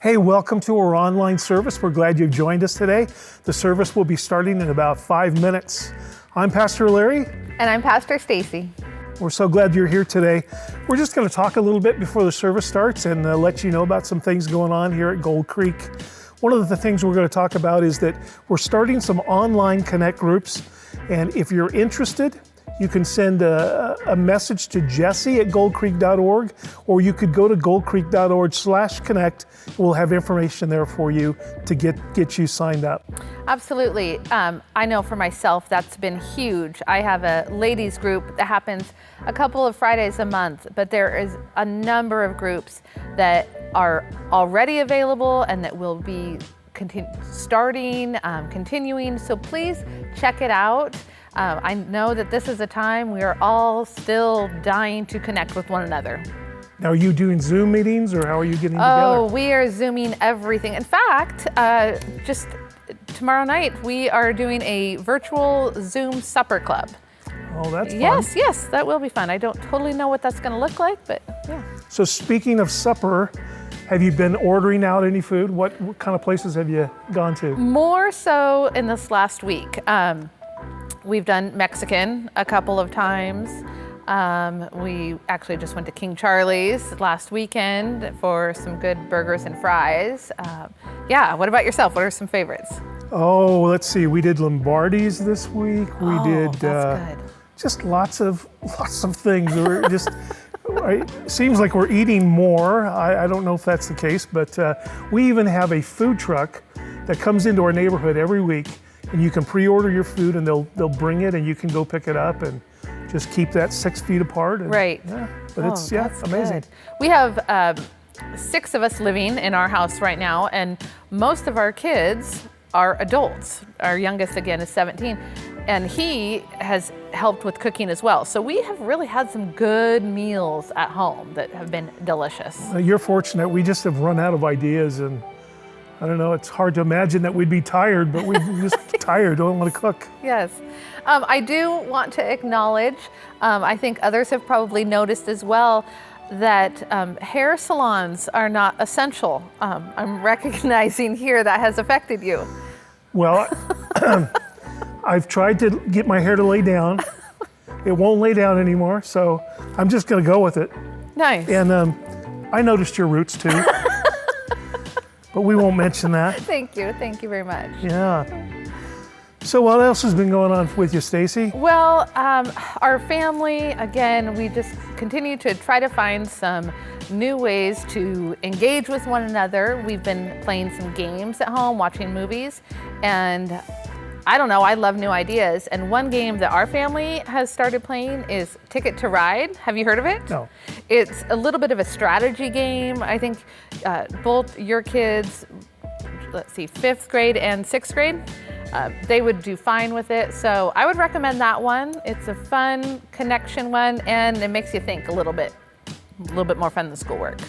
Hey, welcome to our online service. We're glad you've joined us today. The service will be starting in about 5 minutes. I'm Pastor Larry. And I'm Pastor Stacy. We're so glad you're here today. We're just going to talk a little bit before the service starts and let you know about some things going on here at Gold Creek. One of the things we're going to talk about is that we're starting some online connect groups. And if you're interested, you can send a message to Jesse at goldcreek.org, or you could go to goldcreek.org/connect. We'll have information there for you to get you signed up. Absolutely. I know for myself that's been huge. I have a ladies group that happens a couple of Fridays a month, but there is a number of groups that are already available and that will be continuing. So please check it out. I know that this is a time we are all still dying to connect with one another. Now, are you doing Zoom meetings, or how are you getting together? Oh, we are Zooming everything. In fact, just tomorrow night, we are doing a virtual Zoom supper club. Oh, that's fun. Yes, that will be fun. I don't totally know what that's going to look like, but yeah. So speaking of supper, have you been ordering out any food? What kind of places have you gone to? More so in this last week. We've done Mexican a couple of times. We actually just went to King Charlie's last weekend for some good burgers and fries. Yeah, what about yourself? What are some favorites? Oh, let's see. We did Lombardi's this week. We did that's good. Just lots of things. We're just it seems like we're eating more. I don't know if that's the case, but we even have a food truck that comes into our neighborhood every week. And you can pre-order your food, and they'll bring it, and you can go pick it up, and just keep that 6 feet apart. And, right. Yeah, but it's amazing. Good. We have 6 of us living in our house right now, and most of our kids are adults. Our youngest, again, is 17, and he has helped with cooking as well. So we have really had some good meals at home that have been delicious. You're fortunate. We just have run out of ideas, and I don't know, it's hard to imagine that we'd be tired, but we're just tired, don't want to cook. Yes. I do want to acknowledge, I think others have probably noticed as well, that hair salons are not essential. I'm recognizing here that has affected you. Well, I've tried to get my hair to lay down. It won't lay down anymore, so I'm just going to go with it. Nice. And I noticed your roots too. But we won't mention that. Thank you very much. Yeah. So what else has been going on with you, Stacy? Well, our family, again, we just continue to try to find some new ways to engage with one another. We've been playing some games at home, watching movies, and I don't know, I love new ideas. And one game that our family has started playing is Ticket to Ride. Have you heard of it? No. It's a little bit of a strategy game. I think both your kids, 5th grade and 6th grade, they would do fine with it. So I would recommend that one. It's a fun connection one, and it makes you think a little bit more fun than schoolwork.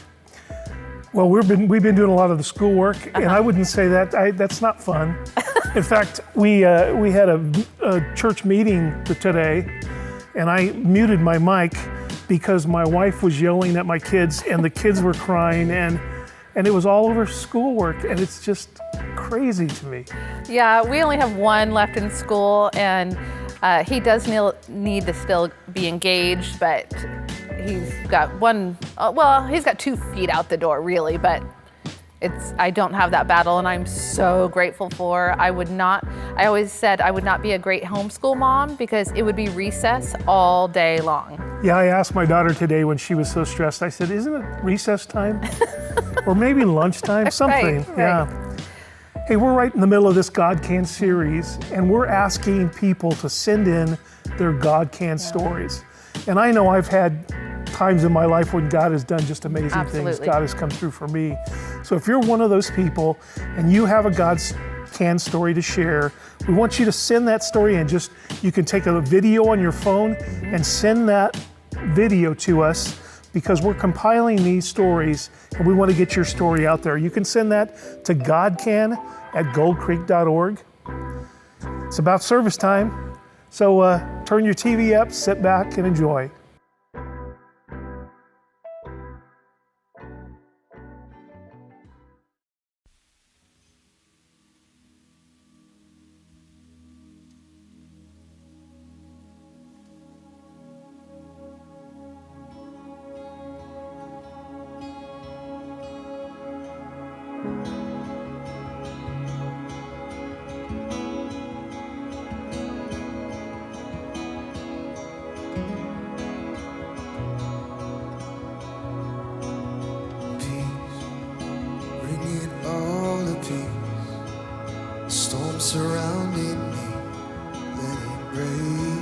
Well, we've been doing a lot of the schoolwork, and I wouldn't say that. That's not fun. In fact, we had a church meeting today, and I muted my mic because my wife was yelling at my kids, and the kids were crying, and it was all over schoolwork, and it's just crazy to me. Yeah, we only have one left in school, and he does need to still be engaged, but he's got he's got 2 feet out the door, really, but I don't have that battle, and I'm so grateful for. I always said I would not be a great homeschool mom because it would be recess all day long. Yeah, I asked my daughter today when she was so stressed, I said, isn't it recess time? Or maybe lunchtime, something. Right. Yeah. Hey, we're right in the middle of this God Can series, and we're asking people to send in their God Can stories. And I know I've had times in my life when God has done just amazing things. God has come through for me. So if you're one of those people and you have a God Can story to share, we want you to send that story in. You can take a video on your phone and send that video to us, because we're compiling these stories and we want to get your story out there. You can send that to godcan@goldcreek.org. It's about service time. So turn your TV up, sit back and enjoy. surrounding me, let it break.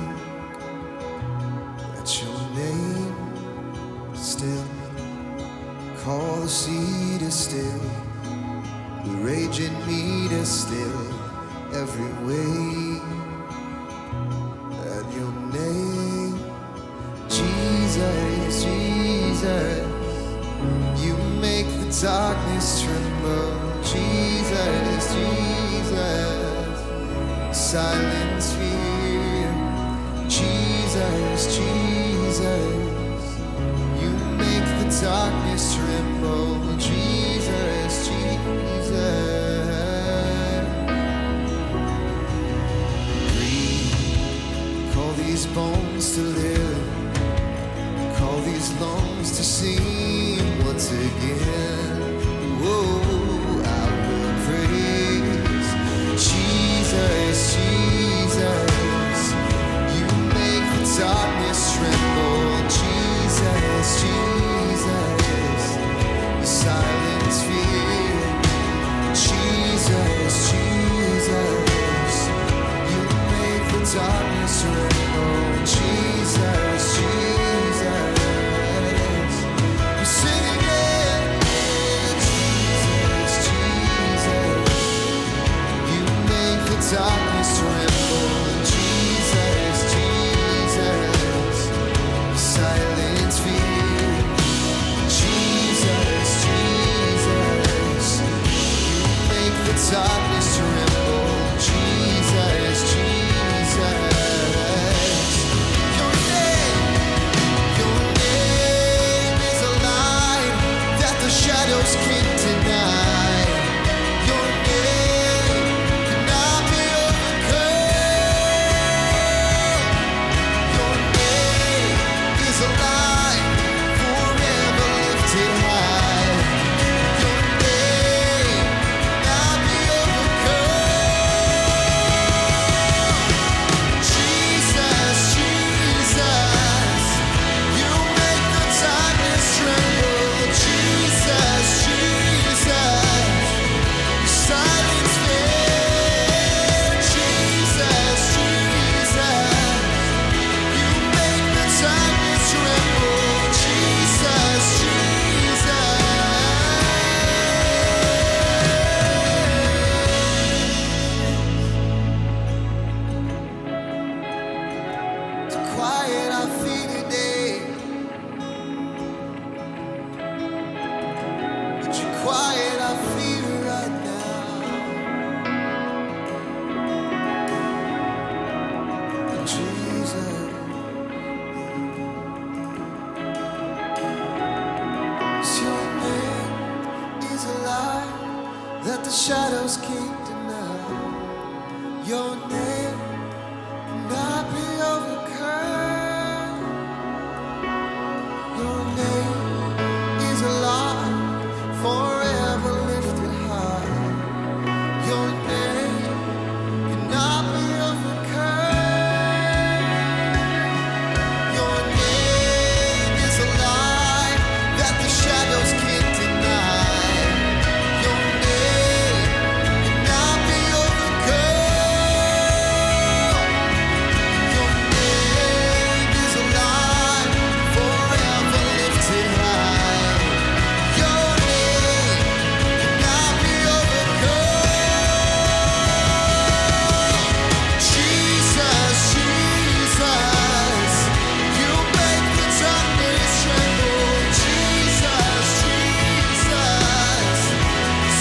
Let your name still call the sea to still, the raging me to still every wave. At your name, Jesus, Jesus, you make the darkness tremble. Jesus, Jesus, silence fear. Jesus, Jesus, you make the darkness tremble. Jesus, Jesus, breathe, call these bones to live, call these lungs to sing once again. Whoa, I will praise Jesus, Jesus, you make the darkness tremble. Jesus, Jesus, you silence fear. Jesus, Jesus, you make the darkness tremble. Jesus, Jesus, we sing again. Jesus, Jesus, you make the darkness tremble. Jesus, Jesus, silence fear. Jesus, Jesus, you make the darkness tremble. Jesus, Jesus, your name is a light that the shadows can't deny. Your name cannot be overcome. Your name is a light forever lifted high. Your name cannot be overcome. Jesus, Jesus, you make the darkness tremble. Jesus, Jesus, you silence fear. Jesus, Jesus, you make the darkness tremble. Jesus, Jesus. To quiet our feet today, would you quiet our feet right now? Jesus, your name is a light that the shadows can't deny. Your name cannot be overcome. Your name is a light forever lifted high. Your name cannot be overcome. Your name is a light that the shadows can't deny. Your name cannot be overcome. Your name is a light forever lifted high. Your name cannot be overcome. Jesus, Jesus, you make the darkness tremble. Jesus, Jesus,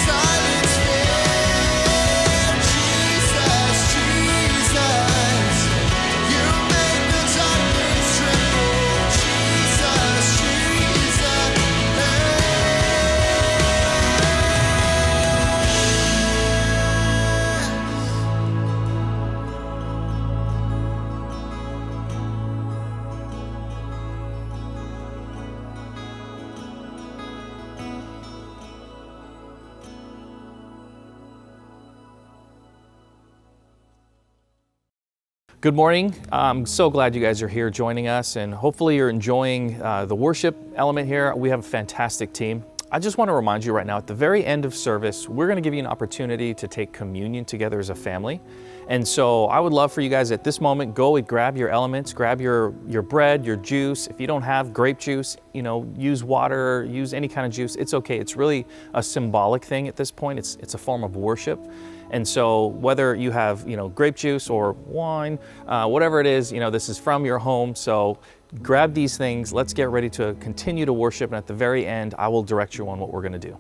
silence fear. Jesus, Jesus, you make the darkness tremble. Jesus, Jesus, Good morning. I'm so glad you guys are here joining us, and hopefully you're enjoying the worship element here. We have a fantastic team. I just want to remind you right now, at the very end of service, we're going to give you an opportunity to take communion together as a family. And so I would love for you guys at this moment, go and grab your elements, grab your bread, your juice. If you don't have grape juice, use water, use any kind of juice. It's okay. It's really a symbolic thing at this point. It's a form of worship. And so whether you have, grape juice or wine, whatever it is, this is from your home. So grab these things. Let's get ready to continue to worship. And at the very end, I will direct you on what we're going to do.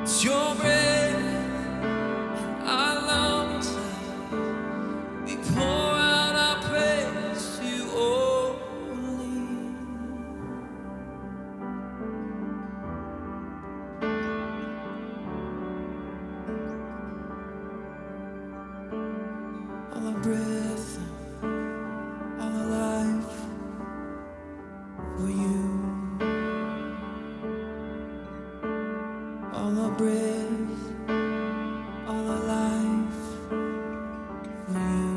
It's your breath in our lungs. We pour out our praise to you only. All our breath, all our life for you. All our breath, all our life for you.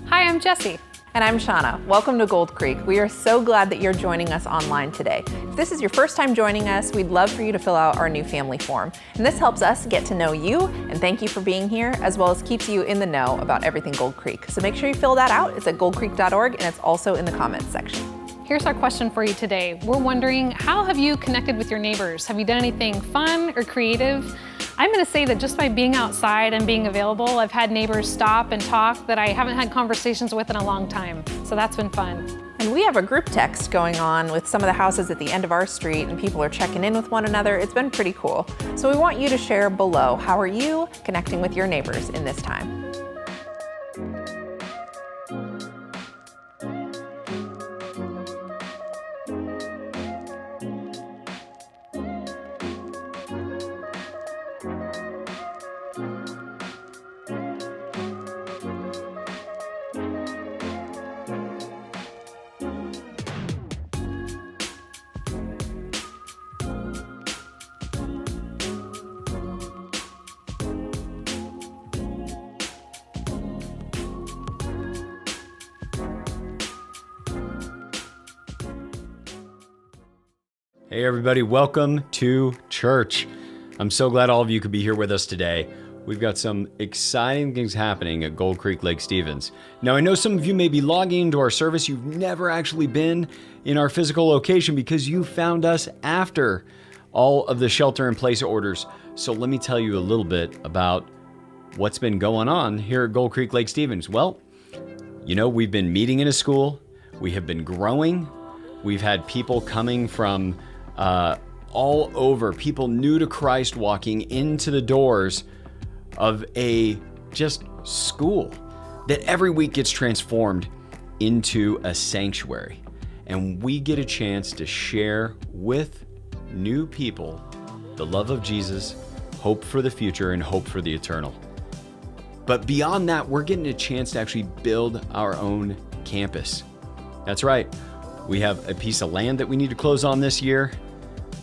Hi, I'm Jessie. And I'm Shauna. Welcome to Gold Creek. We are so glad that you're joining us online today. If this is your first time joining us, we'd love for you to fill out our new family form. And this helps us get to know you, and thank you for being here, as well as keeps you in the know about everything Gold Creek. So make sure you fill that out. It's at goldcreek.org, and it's also in the comments section. Here's our question for you today. We're wondering, how have you connected with your neighbors? Have you done anything fun or creative? I'm gonna say that just by being outside and being available, I've had neighbors stop and talk that I haven't had conversations with in a long time. So that's been fun. And we have a group text going on with some of the houses at the end of our street, and people are checking in with one another. It's been pretty cool. So we want you to share below, how are you connecting with your neighbors in this time? Hey everybody, welcome to church. I'm so glad all of you could be here with us today. We've got some exciting things happening at Gold Creek Lake Stevens. Now I know some of you may be logging into our service. You've never actually been in our physical location because you found us after all of the shelter-in-place orders. So let me tell you a little bit about what's been going on here at Gold Creek Lake Stevens. Well, you know, we've been meeting in a school. We have been growing. We've had people coming from all over, people new to Christ walking into the doors of a just school that every week gets transformed into a sanctuary. And we get a chance to share with new people the love of Jesus, hope for the future, and hope for the eternal. But beyond that, we're getting a chance to actually build our own campus. That's right. We have a piece of land that we need to close on this year.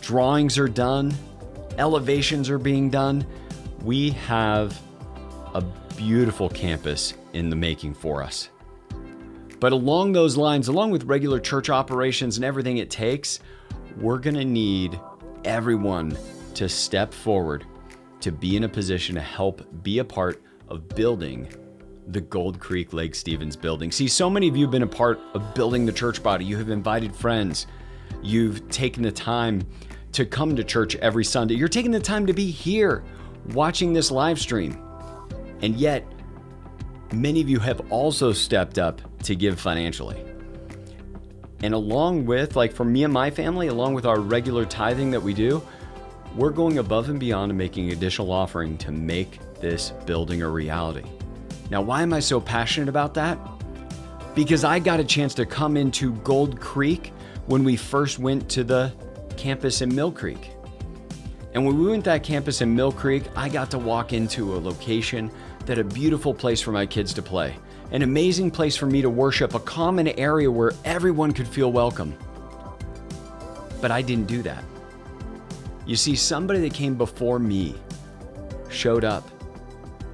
Drawings are done. Elevations are being done. We have a beautiful campus in the making for us. But along those lines, along with regular church operations and everything it takes, we're going to need everyone to step forward to be in a position to help be a part of building the Gold Creek Lake Stevens building. See, so many of you have been a part of building the church body. You have invited friends. You've taken the time to come to church every Sunday. You're taking the time to be here watching this live stream. And yet, many of you have also stepped up to give financially. And along with, like for me and my family, along with our regular tithing that we do, we're going above and beyond and making additional offering to make this building a reality. Now, why am I so passionate about that? Because I got a chance to come into Gold Creek when we first went to the campus in Mill Creek. And when we went to that campus in Mill Creek, I got to walk into a location that a beautiful place for my kids to play, an amazing place for me to worship, a common area where everyone could feel welcome. But I didn't do that. You see, somebody that came before me showed up,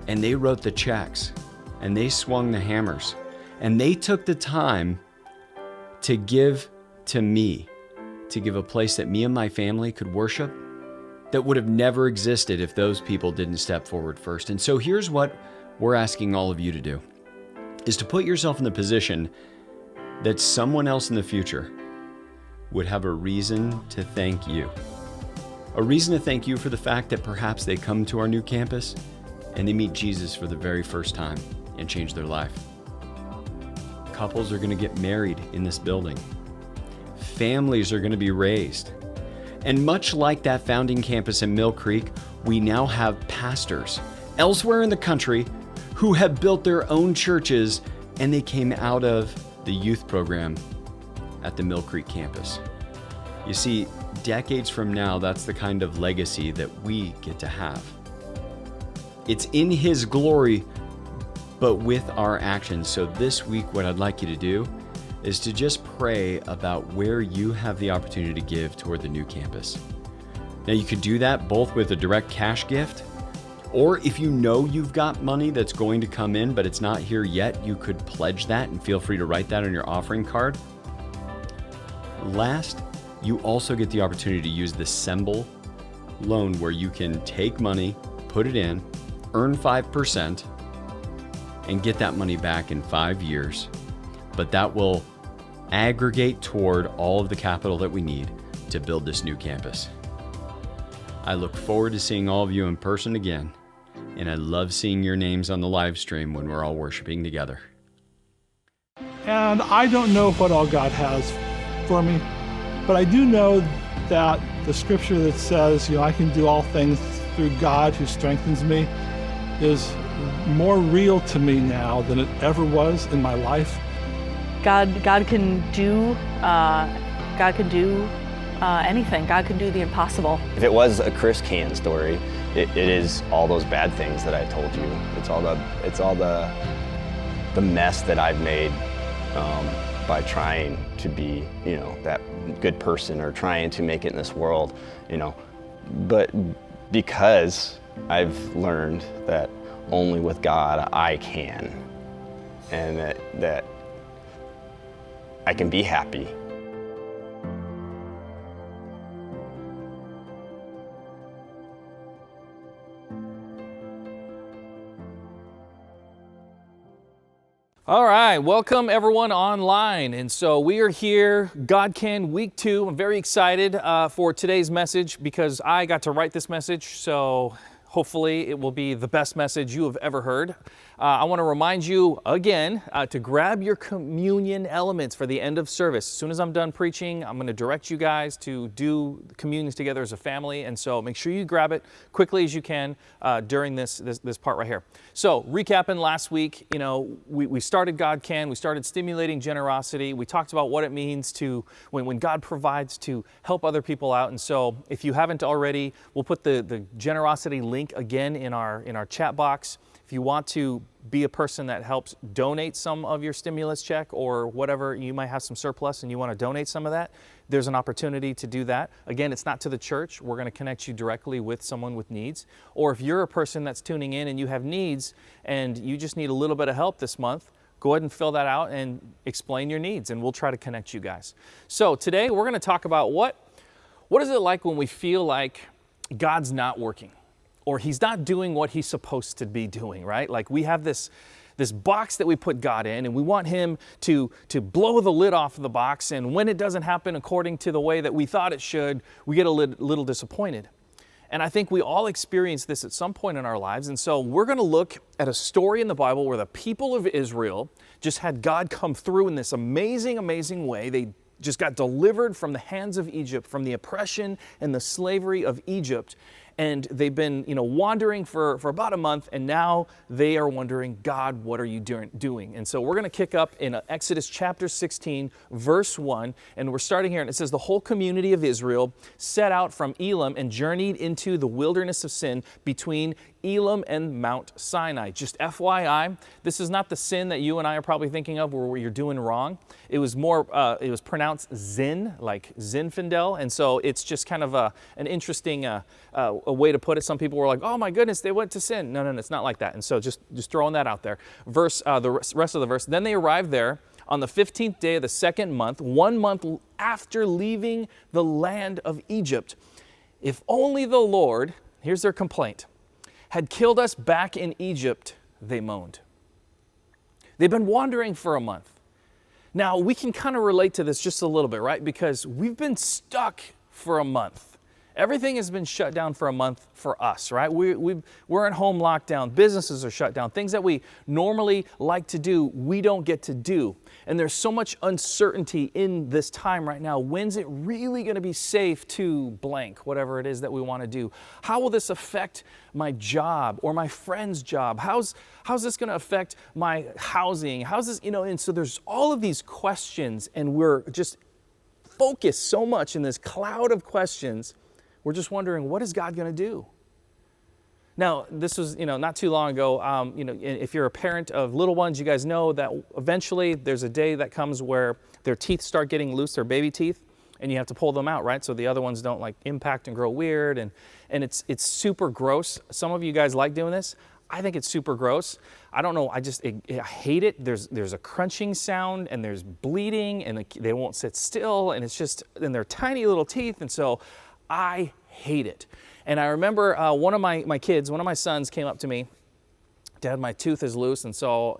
and they wrote the checks, and they swung the hammers, and they took the time to give to me, to give a place that me and my family could worship that would have never existed if those people didn't step forward first. And so here's what we're asking all of you to do is to put yourself in the position that someone else in the future would have a reason to thank you. A reason to thank you for the fact that perhaps they come to our new campus and they meet Jesus for the very first time and change their life. Couples are going to get married in this building. Families are going to be raised. And much like that founding campus in Mill Creek, we now have pastors elsewhere in the country who have built their own churches, and they came out of the youth program at the Mill Creek campus. You see, decades from now, that's the kind of legacy that we get to have. It's in His glory, but with our actions. So this week, what I'd like you to do is to just pray about where you have the opportunity to give toward the new campus. Now, you could do that both with a direct cash gift, or if you know you've got money that's going to come in, but it's not here yet, you could pledge that, and feel free to write that on your offering card. Last, you also get the opportunity to use the Semble loan, where you can take money, put it in, earn 5%, and get that money back in 5 years. But that will aggregate toward all of the capital that we need to build this new campus. I look forward to seeing all of you in person again, and I love seeing your names on the live stream when we're all worshiping together. And I don't know what all God has for me, but I do know that the scripture that says, I can do all things through God who strengthens me is more real to me now than it ever was in my life. God can do anything. God can do the impossible. If it was a Chris Can story, it is all those bad things that I told you. It's all the mess that I've made by trying to be, that good person, or trying to make it in this world, But because I've learned that only with God I can, and that I can be happy. All right, welcome everyone online. And so we are here, God Can Week 2. I'm very excited for today's message because I got to write this message, so hopefully it will be the best message you have ever heard. I want to remind you again to grab your communion elements for the end of service. As soon as I'm done preaching, I'm going to direct you guys to do communions together as a family. And so make sure you grab it quickly as you can during this part right here. So recapping last week, we started God Can. We started stimulating generosity. We talked about what it means to, when God provides, to help other people out. And so if you haven't already, we'll put the generosity link again in our chat box. If you want to be a person that helps donate some of your stimulus check or whatever, you might have some surplus and you want to donate some of that, there's an opportunity to do that. Again, it's not to the church. We're going to connect you directly with someone with needs. Or if you're a person that's tuning in and you have needs and you just need a little bit of help this month, go ahead and fill that out and explain your needs, and we'll try to connect you guys. So today we're going to talk about what is it like when we feel like God's not working, or He's not doing what He's supposed to be doing, right? Like we have this box that we put God in, and we want Him to blow the lid off of the box, and when it doesn't happen according to the way that we thought it should, we get a little disappointed. And I think we all experience this at some point in our lives, and so we're going to look at a story in the Bible where the people of Israel just had God come through in this amazing, amazing way. They just got delivered from the hands of Egypt, from the oppression and the slavery of Egypt. And they've been, wandering for about a month, and now they are wondering, God, what are you doing? And so we're going to kick up in Exodus chapter 16, verse 1, and we're starting here, and it says, the whole community of Israel set out from Elim and journeyed into the wilderness of Sin between Elim and Mount Sinai. Just FYI, this is not the sin that you and I are probably thinking of where you're doing wrong. It was more, it was pronounced Zin, like Zinfandel, and so it's just kind of an interesting a way to put it. Some people were like, oh my goodness, they went to sin. No, it's not like that. And so just throwing that out there. The rest of the verse, then they arrived there on the 15th day of the second month, 1 month after leaving the land of Egypt. If only the Lord, here's their complaint, had killed us back in Egypt, they moaned. They've been wandering for a month. Now, we can kind of relate to this just a little bit, right? Because we've been stuck for a month. Everything has been shut down for a month for us, right? We're in home lockdown. Businesses are shut down. Things that we normally like to do, we don't get to do. And there's so much uncertainty in this time right now. When's it really going to be safe to blank, whatever it is that we want to do? How will this affect my job or my friend's job? How's this going to affect my housing? How's this, and so there's all of these questions, and we're just focused so much in this cloud of questions. We're just wondering, what is God going to do? Now, this was, not too long ago. If you're a parent of little ones, you guys know that eventually there's a day that comes where their teeth start getting loose, their baby teeth, and you have to pull them out, right? So the other ones don't impact and grow weird, and it's super gross. Some of you guys like doing this. I think it's super gross. I don't know. I hate it. There's a crunching sound, and there's bleeding, and they won't sit still, and and they're tiny little teeth, and so I hate it. And I remember one of my sons came up to me. Dad, my tooth is loose, and so,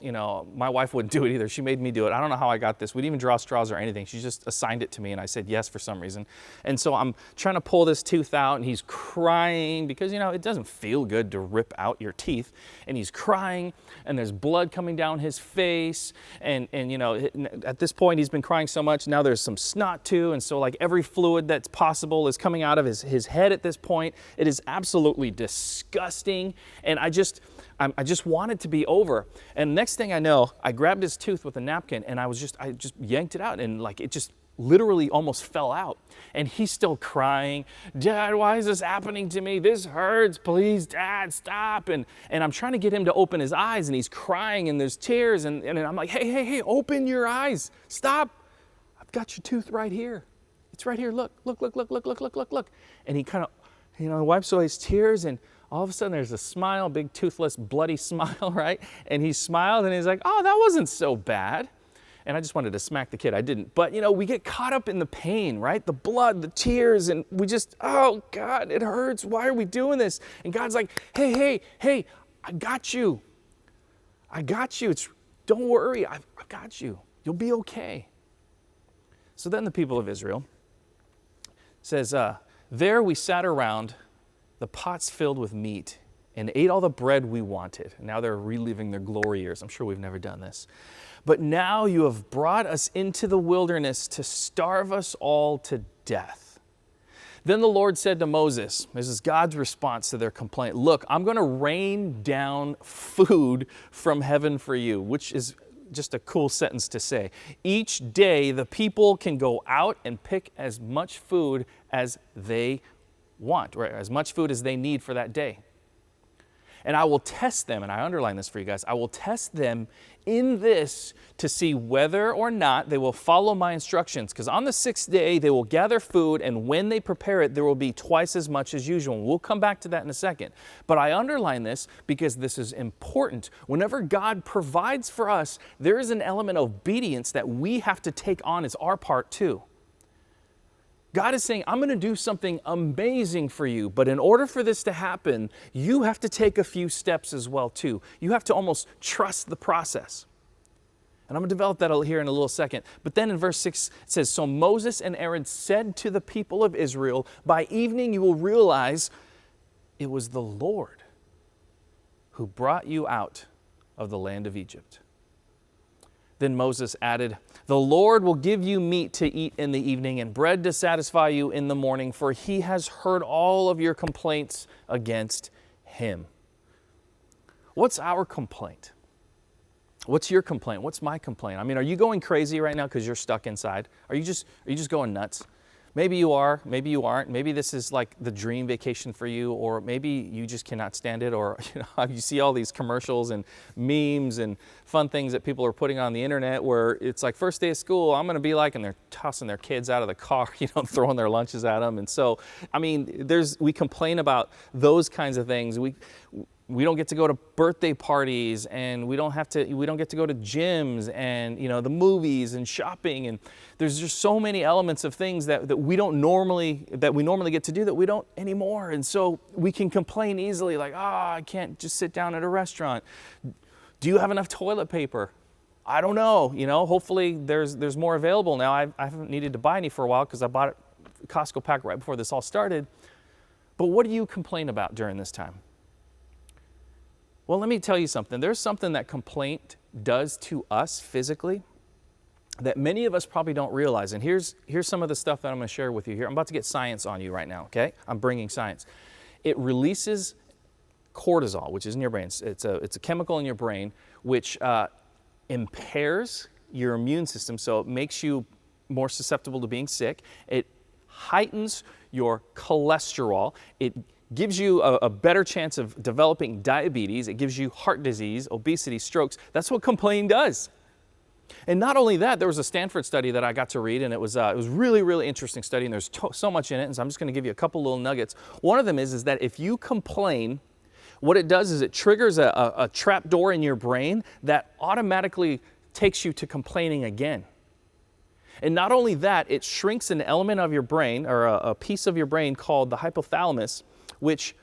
my wife wouldn't do it either. She made me do it. I don't know how I got this. We didn't even draw straws or anything. She just assigned it to me, and I said yes for some reason. And so I'm trying to pull this tooth out, and he's crying because, it doesn't feel good to rip out your teeth. And he's crying, and there's blood coming down his face. And at this point, he's been crying so much. Now there's some snot, too. And so, every fluid that's possible is coming out of his head at this point. It is absolutely disgusting. And I just want it to be over. And next thing I know, I grabbed his tooth with a napkin, and I just yanked it out, and it just literally almost fell out. And he's still crying. Dad, why is this happening to me? This hurts. Please, Dad, stop. And I'm trying to get him to open his eyes, and he's crying, and there's tears. And I'm like, hey, open your eyes. Stop. I've got your tooth right here. It's right here. Look. And he kind of, wipes away his tears, and all of a sudden there's a smile, big toothless, bloody smile, right? And he smiled, and he's like, oh, that wasn't so bad. And I just wanted to smack the kid. I didn't. But, we get caught up in the pain, right? The blood, the tears, and we just, oh, God, it hurts. Why are we doing this? And God's like, hey, I got you. Don't worry. I've got you. You'll be okay. So then the people of Israel says, there we sat around the pots filled with meat and ate all the bread we wanted. Now they're reliving their glory years. I'm sure we've never done this. But now you have brought us into the wilderness to starve us all to death. Then the Lord said to Moses, this is God's response to their complaint, look, I'm going to rain down food from heaven for you, which is just a cool sentence to say. Each day the people can go out and pick as much food as they want, right? As much food as they need for that day. And I will test them, and I underline this for you guys, I will test them in this to see whether or not they will follow my instructions. Because on the sixth day, they will gather food, and when they prepare it, there will be twice as much as usual. We'll come back to that in a second. But I underline this because this is important. Whenever God provides for us, there is an element of obedience that we have to take on as our part too. God is saying, I'm going to do something amazing for you, but in order for this to happen, you have to take a few steps as well too. You have to almost trust the process. And I'm going to develop that here in a little second. But then in verse 6, it says, so Moses and Aaron said to the people of Israel, by evening you will realize it was the Lord who brought you out of the land of Egypt. Then Moses added, the Lord will give you meat to eat in the evening and bread to satisfy you in the morning, for he has heard all of your complaints against him. What's our complaint? What's your complaint? What's my complaint? I mean, are you going crazy right now because you're stuck inside? Are you just going nuts? Maybe you are, maybe you aren't. Maybe this is like the dream vacation for you, or maybe you just cannot stand it, or you see all these commercials and memes and fun things that people are putting on the internet where it's like first day of school, I'm going to be like, and they're tossing their kids out of the car, throwing their lunches at them. And so, I mean, we complain about those kinds of things. We don't get to go to birthday parties, and we don't get to go to gyms and, the movies and shopping. And there's just so many elements of things that we normally get to do that we don't anymore. And so we can complain easily like, I can't just sit down at a restaurant. Do you have enough toilet paper? I don't know. Hopefully there's more available now. I haven't needed to buy any for a while because I bought a Costco pack right before this all started. But what do you complain about during this time? Well, let me tell you something. There's something that complaint does to us physically that many of us probably don't realize. And here's some of the stuff that I'm going to share with you here. I'm about to get science on you right now, okay? I'm bringing science. It releases cortisol, which is in your brain. It's a chemical in your brain which impairs your immune system, so it makes you more susceptible to being sick. It heightens your cholesterol. It gives you a better chance of developing diabetes. It gives you heart disease, obesity, strokes. That's what complaining does. And not only that, there was a Stanford study that I got to read, and it was really, really interesting study, and there's so much in it, and so I'm just going to give you a couple little nuggets. One of them is that if you complain, what it does is it triggers a trap door in your brain that automatically takes you to complaining again. And not only that, it shrinks an element of your brain, or a piece of your brain called the hypothalamus, which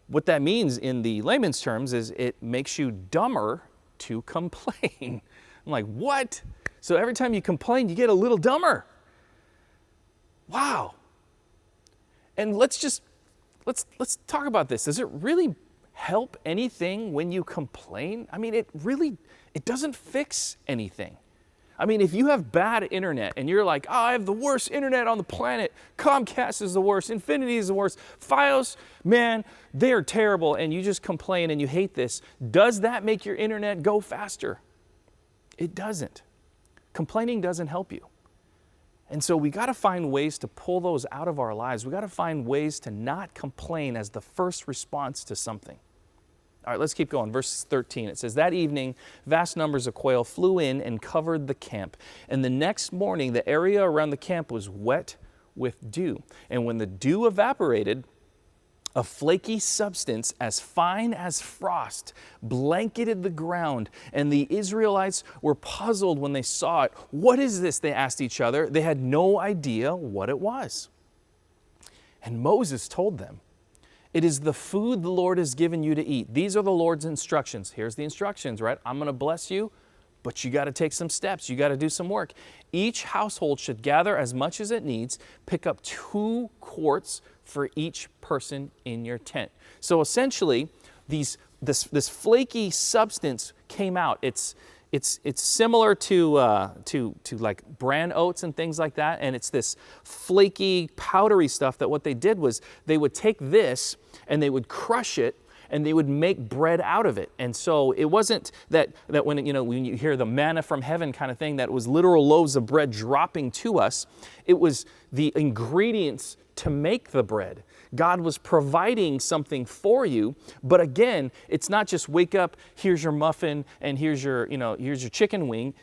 what that means in the layman's terms is it makes you dumber to complain. I'm like, what? So every time you complain, you get a little dumber. Wow. And let's talk about this. Does it really help anything when you complain? I mean, it doesn't fix anything. I mean, if you have bad internet and you're like, I have the worst internet on the planet, Comcast is the worst, Infinity is the worst, Fios, man, they are terrible, and you just complain and you hate this, does that make your internet go faster? It doesn't. Complaining doesn't help you. And so we got to find ways to pull those out of our lives. We got to find ways to not complain as the first response to something. All right, let's keep going. Verse 13, it says, that evening, vast numbers of quail flew in and covered the camp. And the next morning, the area around the camp was wet with dew. And when the dew evaporated, a flaky substance as fine as frost blanketed the ground, and the Israelites were puzzled when they saw it. What is this? They asked each other. They had no idea what it was. And Moses told them, it is the food the Lord has given you to eat. These are the Lord's instructions. Here's the instructions, right? I'm going to bless you, but you got to take some steps. You got to do some work. Each household should gather as much as it needs. Pick up 2 quarts for each person in your tent. So essentially, this flaky substance came out. It's similar to like bran oats and things like that, and it's this flaky, powdery stuff that what they did was they would take this and they would crush it and they would make bread out of it. And so it wasn't that when you hear the manna from heaven kind of thing, that it was literal loaves of bread dropping to us. It was the ingredients to make the bread. God was providing something for you, but again, it's not just wake up, here's your muffin, and here's your chicken wing.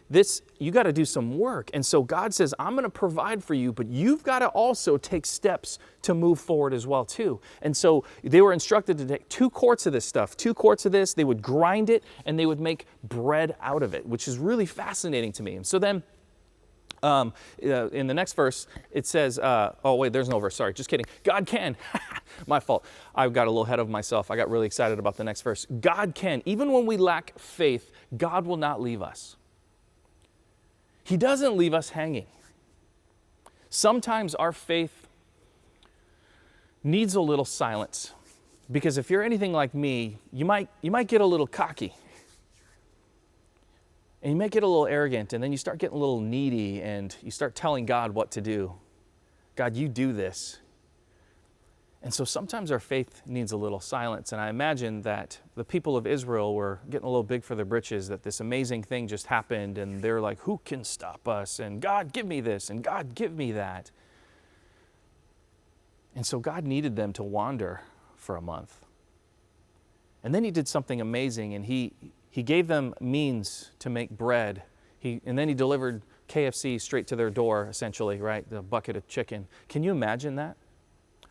You got to do some work. And so God says, I'm going to provide for you, but you've got to also take steps to move forward as well too. And so they were instructed to take 2 quarts of this stuff, 2 quarts of this, they would grind it, and they would make bread out of it, which is really fascinating to me. And so then in the next verse, it says, oh wait, there's no verse, sorry, just kidding. God can, my fault. I got a little ahead of myself. I got really excited about the next verse. God can, even when we lack faith, God will not leave us. He doesn't leave us hanging. Sometimes our faith needs a little silence, because if you're anything like me, you might get a little cocky. And you might get a little arrogant, and then you start getting a little needy, and you start telling God what to do. God, you do this. And so sometimes our faith needs a little silence. And I imagine that the people of Israel were getting a little big for their britches, that this amazing thing just happened, and they're like, who can stop us? And God, give me this, and God, give me that. And so God needed them to wander for a month. And then he did something amazing, and he gave them means to make bread. And then he delivered KFC straight to their door, essentially, right? The bucket of chicken. Can you imagine that?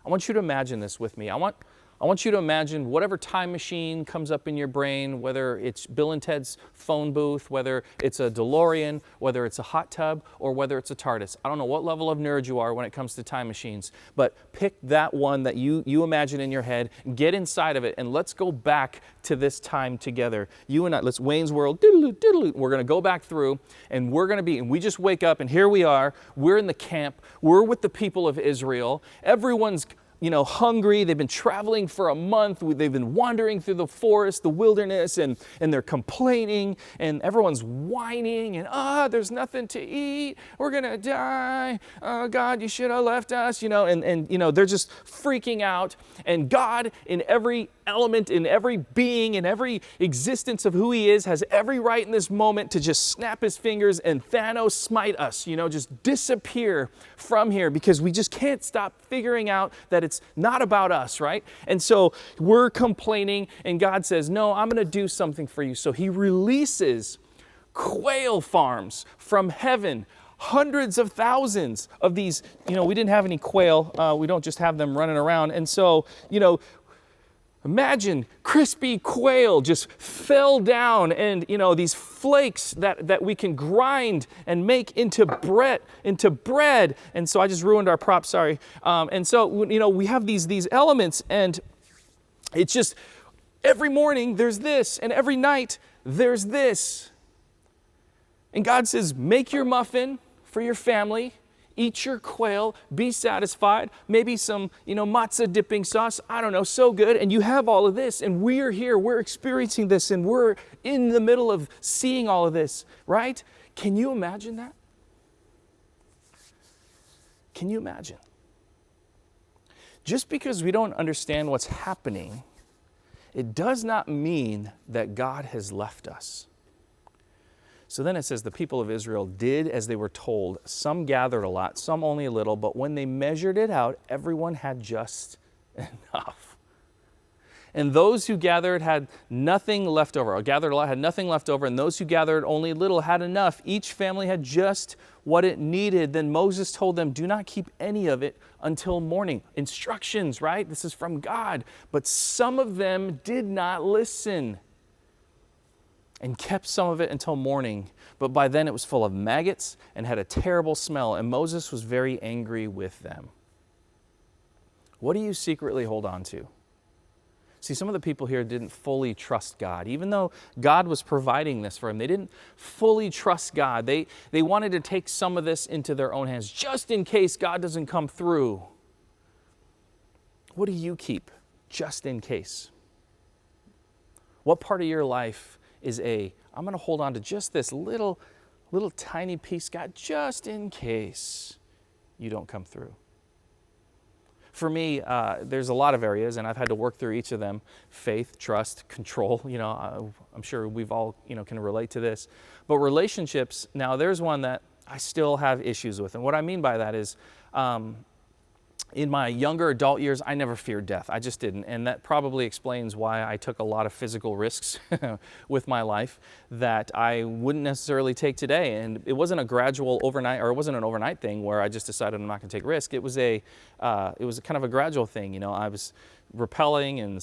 I want you to imagine this with me. I want I want you to imagine whatever time machine comes up in your brain, whether it's Bill and Ted's phone booth, whether it's a DeLorean, whether it's a hot tub, or whether it's a TARDIS. I don't know what level of nerd you are when it comes to time machines, but pick that one that you imagine in your head, get inside of it, and let's go back to this time together. You and I, let's Wayne's World, doodaloo, doodaloo. We're going to go back through, and and we just wake up, and here we are. We're in the camp. We're with the people of Israel. Everyone's hungry. They've been traveling for a month. They've been wandering through the forest, the wilderness, and they're complaining, and everyone's whining, and there's nothing to eat. We're gonna die. Oh, God, you should have left us, and they're just freaking out. And God, in every element, in every being, in every existence of who he is, has every right in this moment to just snap his fingers and Thanos smite us, just disappear from here, because we just can't stop figuring out that it's not about us, right? And so we're complaining, and God says, no, I'm going to do something for you. So he releases quail farms from heaven, hundreds of thousands of these. We didn't have any quail. We don't just have them running around. And so, imagine crispy quail just fell down, and these flakes that we can grind and make into bread. And so I just ruined our prop, sorry. And so we have these elements, and it's just every morning there's this, and every night there's this. And God says, make your muffin for your family. Eat your quail, be satisfied, maybe some, matzah dipping sauce, I don't know, so good. And you have all of this, and we're here, we're experiencing this, and we're in the middle of seeing all of this, right? Can you imagine that? Can you imagine? Just because we don't understand what's happening, it does not mean that God has left us. So then it says the people of Israel did as they were told. Some gathered a lot, some only a little, but when they measured it out, everyone had just enough. And those who gathered had nothing left over. Or gathered a lot, had nothing left over, and those who gathered only little had enough. Each family had just what it needed. Then Moses told them, do not keep any of it until morning. Instructions, right? This is from God. But some of them did not listen, and kept some of it until morning. But by then it was full of maggots and had a terrible smell, and Moses was very angry with them. What do you secretly hold on to? See, some of the people here didn't fully trust God. Even though God was providing this for them, they didn't fully trust God. They wanted to take some of this into their own hands, just in case God doesn't come through. What do you keep, just in case? What part of your life is I'm going to hold on to just this little tiny piece, God, just in case you don't come through? For me, there's a lot of areas, and I've had to work through each of them. Faith, trust, control. I'm sure we've all, can relate to this. But relationships, now there's one that I still have issues with. And what I mean by that is, in my younger adult years, I never feared death. I just didn't. And that probably explains why I took a lot of physical risks with my life that I wouldn't necessarily take today. And it wasn't a gradual overnight, or it wasn't an overnight thing where I just decided I'm not going to take risk. It was it was kind of a gradual thing. I was rappelling and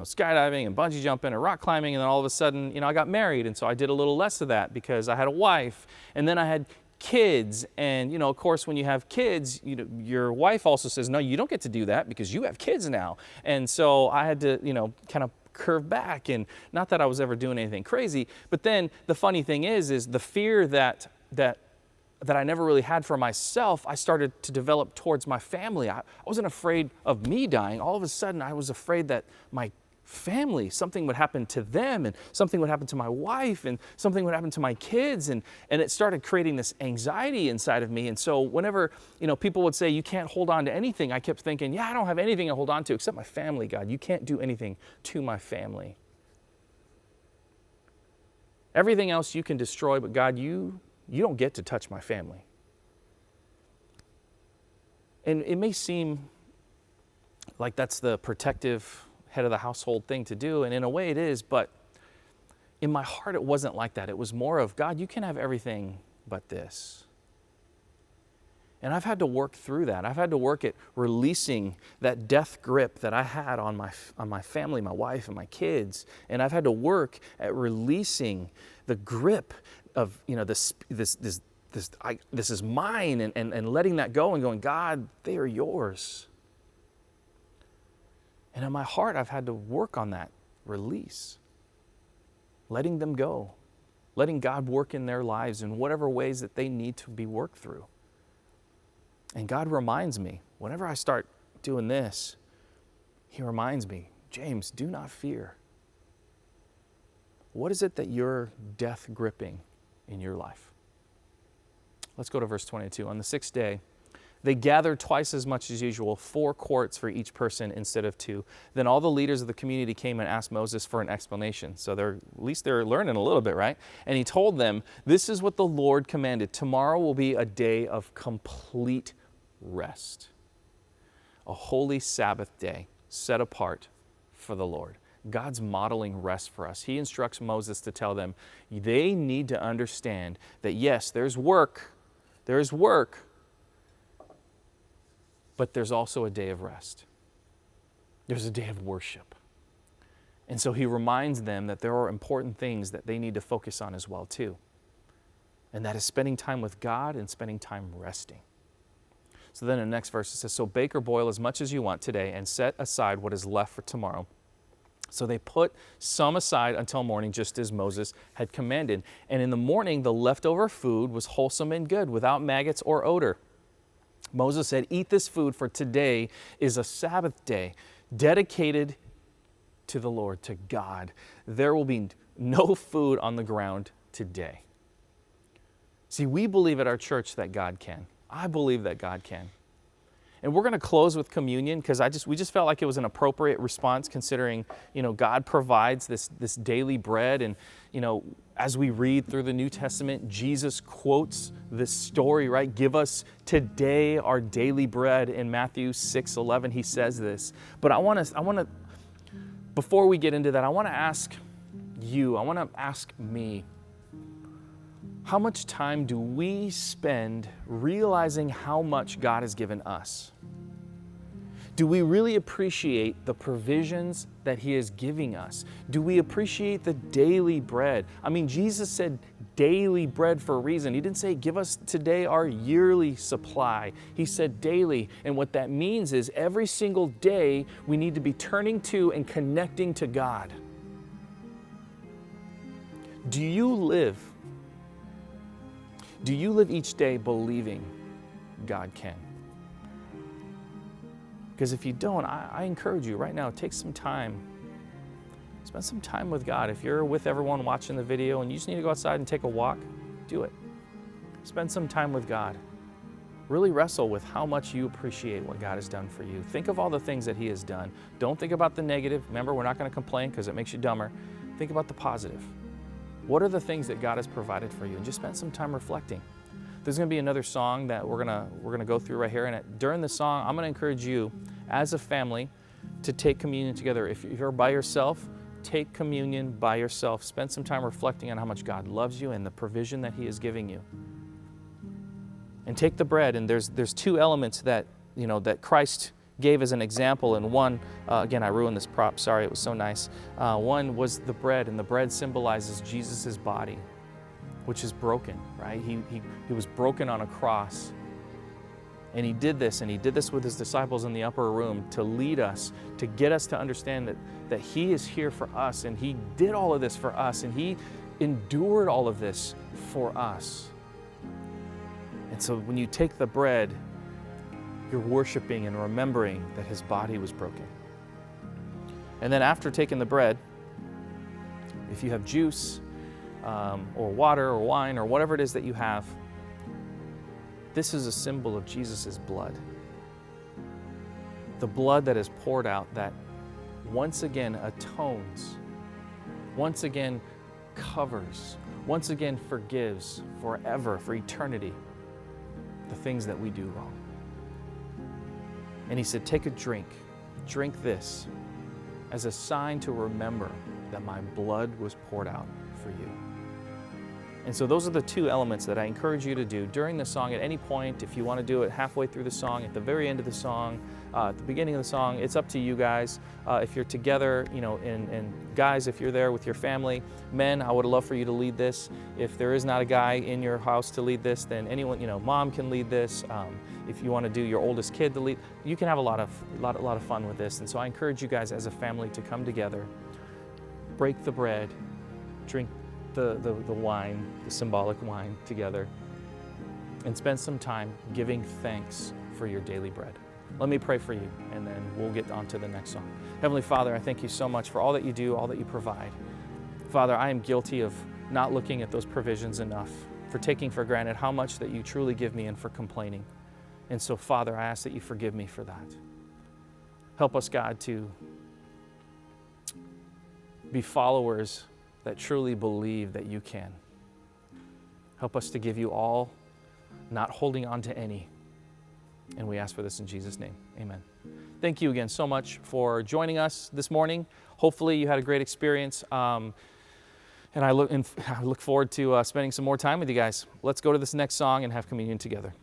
skydiving and bungee jumping and rock climbing, and then all of a sudden, I got married, and so I did a little less of that because I had a wife, and then I had kids. And of course, when you have kids, your wife also says, no, you don't get to do that because you have kids now. And so I had to kind of curve back, and not that I was ever doing anything crazy, but then the funny thing is the fear that I never really had for myself, I started to develop towards my family. I wasn't afraid of me dying. All of a sudden, I was afraid that my family, something would happen to them, and something would happen to my wife, and something would happen to my kids, and it started creating this anxiety inside of me. And so whenever people would say you can't hold on to anything, I kept thinking, yeah, I don't have anything to hold on to except my family. God, you can't do anything to my family. Everything else you can destroy, but God, you don't get to touch my family. And it may seem like that's the protective head of the household thing to do, and in a way it is, but in my heart it wasn't like that. It was more of, God, you can have everything but this. And I've had to work through that. I've had to work at releasing that death grip that I had on my family, my wife and my kids. And I've had to work at releasing the grip of, this is mine, and letting that go and going, God, they are yours. And in my heart, I've had to work on that release, letting them go, letting God work in their lives in whatever ways that they need to be worked through. And God reminds me, whenever I start doing this, He reminds me, James, do not fear. What is it that you're death gripping in your life? Let's go to verse 22. On the 6th day, they gathered twice as much as usual, 4 quarts for each person instead of 2. Then all the leaders of the community came and asked Moses for an explanation. So at least they're learning a little bit, right? And he told them, this is what the Lord commanded. Tomorrow will be a day of complete rest, a holy Sabbath day set apart for the Lord. God's modeling rest for us. He instructs Moses to tell them they need to understand that yes, there's work, but there's also a day of rest. There's a day of worship. And so he reminds them that there are important things that they need to focus on as well too. And that is spending time with God and spending time resting. So then in the next verse it says, so bake or boil as much as you want today and set aside what is left for tomorrow. So they put some aside until morning, just as Moses had commanded. And in the morning, the leftover food was wholesome and good, without maggots or odor. Moses said, eat this food, for today is a Sabbath day dedicated to the Lord, to God. There will be no food on the ground today. See, we believe at our church that God can. I believe that God can. And we're going to close with communion because we just felt like it was an appropriate response considering, God provides this daily bread. And, as we read through the New Testament, Jesus quotes this story, right? Give us today our daily bread. In Matthew 6:11, he says this. But I want to, before we get into that, I want to ask me, how much time do we spend realizing how much God has given us? Do we really appreciate the provisions that He is giving us? Do we appreciate the daily bread? I mean, Jesus said daily bread for a reason. He didn't say, give us today our yearly supply. He said daily. And what that means is every single day we need to be turning to and connecting to God. Do you live each day believing God can? Because if you don't, I encourage you right now, take some time. Spend some time with God. If you're with everyone watching the video and you just need to go outside and take a walk, do it. Spend some time with God. Really wrestle with how much you appreciate what God has done for you. Think of all the things that He has done. Don't think about the negative. Remember, we're not going to complain because it makes you dumber. Think about the positive. What are the things that God has provided for you? And just spend some time reflecting. There's going to be another song that we're going to go through right here. And during the song, I'm going to encourage you as a family to take communion together. If you're by yourself, take communion by yourself. Spend some time reflecting on how much God loves you and the provision that He is giving you. And take the bread. And there's 2 elements that Christ gave as an example. And one, again, I ruined this prop. Sorry, it was so nice. One was the bread, and the bread symbolizes Jesus' body, which is broken, right? He was broken on a cross. And He did this with His disciples in the upper room to lead us, to get us to understand that He is here for us, and He did all of this for us, and He endured all of this for us. And so when you take the bread, you're worshiping and remembering that His body was broken. And then after taking the bread, if you have juice, or water or wine or whatever it is that you have, this is a symbol of Jesus' blood. The blood that is poured out that once again atones, once again covers, once again forgives forever, for eternity, the things that we do wrong. And He said, take a drink this as a sign to remember that my blood was poured out for you. And so those are the two elements that I encourage you to do during the song at any point. If you want to do it halfway through the song, at the very end of the song, at the beginning of the song, it's up to you guys. If you're together, and guys, if you're there with your family, men, I would love for you to lead this. If there is not a guy in your house to lead this, then anyone, mom can lead this. If you want to do your oldest kid to lead, you can have a lot of fun with this. And so I encourage you guys as a family to come together, break the bread, drink the wine, the symbolic wine together, and spend some time giving thanks for your daily bread. Let me pray for you, and then we'll get on to the next song. Heavenly Father, I thank you so much for all that you do, all that you provide. Father, I am guilty of not looking at those provisions enough, for taking for granted how much that you truly give me and for complaining. And so, Father, I ask that you forgive me for that. Help us, God, to be followers that truly believe that you can. Help us to give you all, not holding on to any. And we ask for this in Jesus' name. Amen. Thank you again so much for joining us this morning. Hopefully you had a great experience. And I look forward to spending some more time with you guys. Let's go to this next song and have communion together.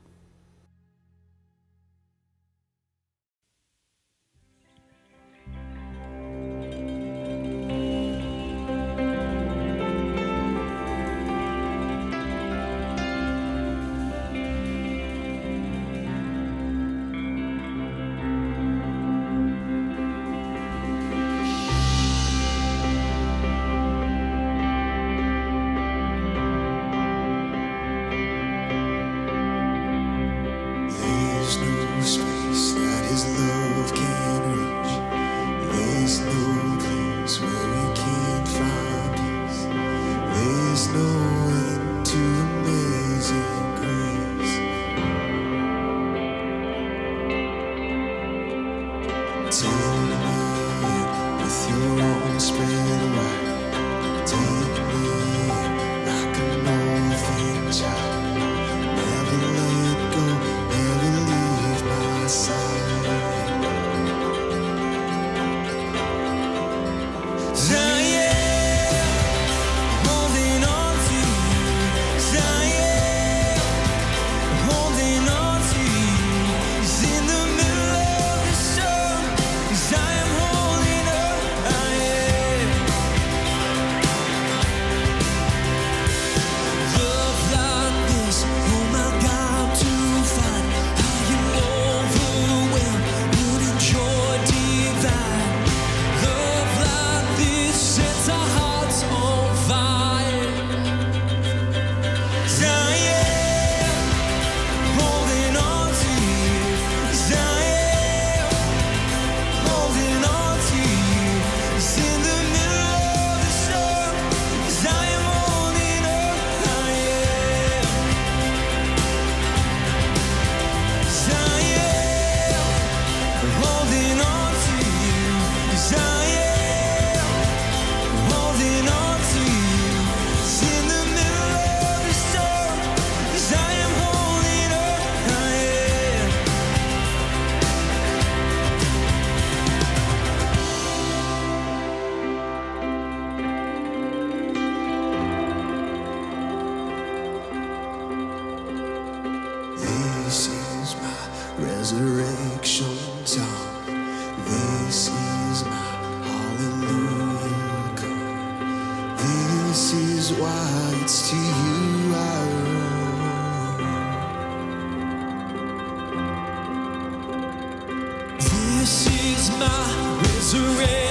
resurrection song. This is my hallelujah come. This is why it's to you I run. This is my resurrection.